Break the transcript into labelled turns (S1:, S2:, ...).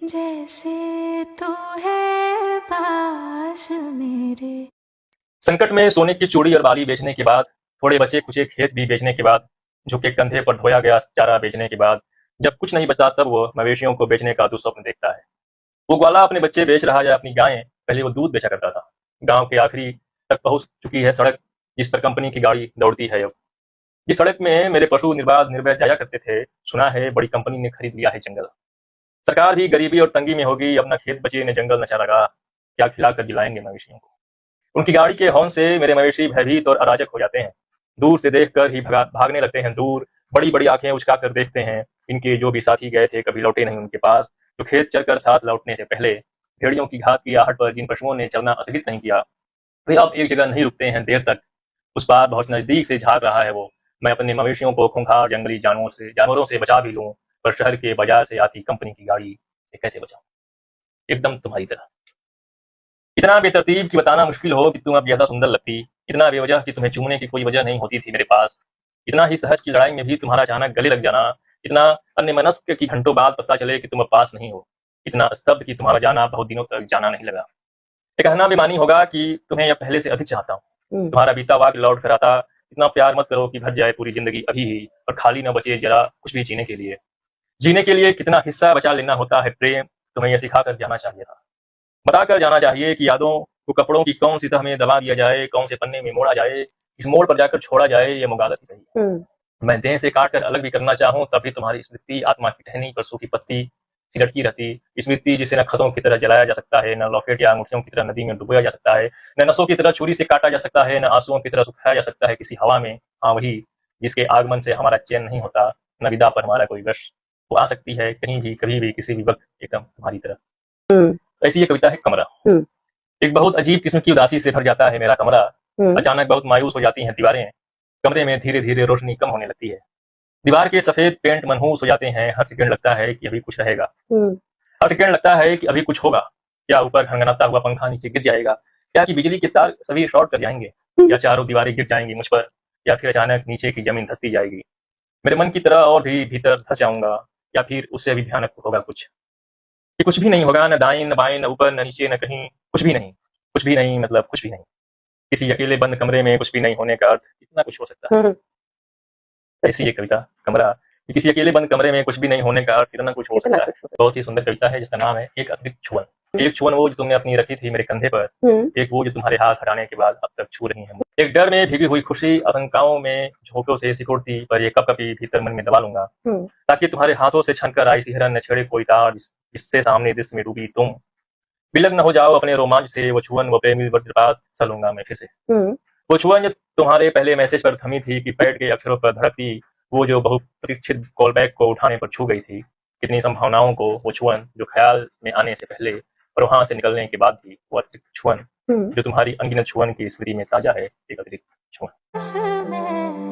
S1: जैसे तू है पास मेरे।
S2: संकट में सोने की चूड़ी और बाली बेचने के बाद, थोड़े बचे कुचे खेत भी बेचने के बाद, झुके कंधे पर ढोया गया चारा बेचने के बाद, जब कुछ नहीं बचता तब वो मवेशियों को बेचने का दुस्वप्न देखता है। वो ग्वाला अपने बच्चे बेच रहा है, अपनी गायें। पहले वो दूध बेचा करता था। गांव के आखिरी तक पहुंच चुकी है सड़क, जिस पर कंपनी की गाड़ी दौड़ती है अब। जिस सड़क में मेरे पशु निर्बाध निर्भय जाया करते थे, सुना है बड़ी कंपनी ने खरीद लिया है जंगल। सरकार भी गरीबी और तंगी में होगी, अपना खेत बचे न जंगल न चारागाह, क्या खिलाकर जिलाएंगे मवेशियों को। उनकी गाड़ी के हॉर्न से मेरे मवेशी भयभीत और अराजक हो जाते हैं। दूर से देखकर ही भागने लगते हैं दूर। बड़ी बड़ी आंखें उचका कर देखते हैं। इनके जो भी साथी गए थे कभी लौटे नहीं उनके पास। तो खेत चलकर साथ लौटने से पहले भेड़ियों की घात की आहट पर जिन पशुओं ने चलना स्थगित नहीं किया, वे अब एक जगह नहीं रुकते हैं देर तक। उस पार बहुत नजदीक से झांक रहा है वो। मैं अपने मवेशियों को खूंखार जंगली जानवरों से बचा भी लूं, पर शहर के बाजार से आती कंपनी की गाड़ी से कैसे बचाऊं। एकदम तुम्हारी तरह। इतना बेतरतीब कि बताना मुश्किल हो कि तुम अब ज्यादा सुंदर लगती। इतना बेवजह कि तुम्हें चूमने की कोई वजह नहीं होती थी मेरे पास। इतना ही सहज की लड़ाई में भी तुम्हारा अचानक गले लग जाना। इतना अन्यमनस्क कि घंटों बाद पता चले कि तुम अब पास नहीं हो। इतना स्तब्ध कि तुम्हारा जाना बहुत दिनों तक जाना नहीं लगा। ये कहना बेमानी होगा कि तुम्हें यह पहले से अधिक चाहता हूँ। तुम्हारा बीता वाक लौट कर आता। इतना प्यार मत करो कि भर जाए पूरी जिंदगी अभी ही, और खाली न बचे जरा कुछ भी जीने के लिए। जीने के लिए कितना हिस्सा बचा लेना होता है प्रेम, तुम्हें यह सिखाकर जाना चाहिए था। बताकर जाना चाहिए कि यादों को कपड़ों की कौन सी तह में दबा दिया जाए, कौन से पन्ने में मोड़ा जाए, किस मोड़ पर जाकर छोड़ा जाए, ये मुगालत ही सही है। मैं देह से काट कर अलग भी करना चाहूं तब भी तुम्हारी स्मृति आत्मा की टहनी पर सूखी पत्ती सी लटकी रहती। स्मृति जिसे न खतों की तरह जलाया जा सकता है, न लॉकेट या अंगूठियों की तरह नदी में डुबोया जा सकता है, न नसों की तरह छुरी से काटा जा सकता है, न आंसुओं की तरह सुखाया जा सकता है किसी हवा में। हाँ वही, जिसके आगमन से हमारा चैन नहीं होता, न विदा पर हमारा कोई वश। वो आ सकती है कहीं भी कभी भी किसी भी वक्त, एकदम तुम्हारी तरह। ऐसी ये कविता है कमरा। एक बहुत अजीब किस्म की उदासी से भर जाता है मेरा कमरा। अचानक बहुत मायूस हो जाती हैं दीवारें। कमरे में धीरे धीरे रोशनी कम होने लगती है। दीवार के सफेद पेंट मनहूस हो जाते हैं। हर सेकंड लगता है कि अभी कुछ रहेगा। हर सेकंड लगता है कि अभी कुछ होगा। क्या ऊपर घनघनाता हुआ पंखा नीचे गिर जाएगा, क्या कि बिजली के तार सभी शॉर्ट कर जाएंगे, या चारों दीवारें गिर जाएंगी मुझ पर, या फिर अचानक नीचे की जमीन धंसती जाएगी, मेरे मन की तरह और भी भीतर धंस जाऊंगा, या फिर उससे भी भयानक होगा कुछ कि कुछ भी नहीं होगा, न दाएं न बाएं न ऊपर न नीचे न कहीं, कुछ भी नहीं। कुछ भी नहीं मतलब कुछ भी नहीं। किसी अकेले बंद कमरे में कुछ भी नहीं होने का अर्थ इतना कुछ हो सकता है। ऐसी ये कविता कमरा, कि किसी अकेले बंद कमरे में कुछ भी नहीं होने का अर्थ इतना कुछ हो सकता है। बहुत ही सुंदर कविता है जिसका नाम है एक अतिरिक्त छुअन। एक छुअन वो जो तुमने अपनी रखी थी मेरे कंधे पर, एक वो जो तुम्हारे हाथ हटाने के बाद अब तक छू रही है। एक डर में भीगी हुई खुशी, आशंकाओं में झोंकों से सिकुड़ती, पर ये कब कभी भीतर मन में दबा लूंगा, ताकि तुम्हारे हाथों से छनकर आई सिहरन न छेड़े कोई तार जिससे सामने दृश्य में डूबी तुम विलग न हो जाओ अपने रोमांच से। वो छुअन वो प्रेमी वज्रपात सा लूंगा मैं फिर से। वो छुअन जो तुम्हारे पहले मैसेज पर थमी थी कि पैड के अक्षरों पर धड़कती, वो जो बहुप्रतीक्षित कॉलबैक को उठाने पर छू गई थी। कितनी संभावनाओं को वो छुअन जो ख्याल में आने से पहले और वहां से निकलने के बाद भी, वो अतिरिक्त छुअन जो तुम्हारी अनगिनत छुअन की स्मृति में ताजा है, एक अतिरिक्त छुअन।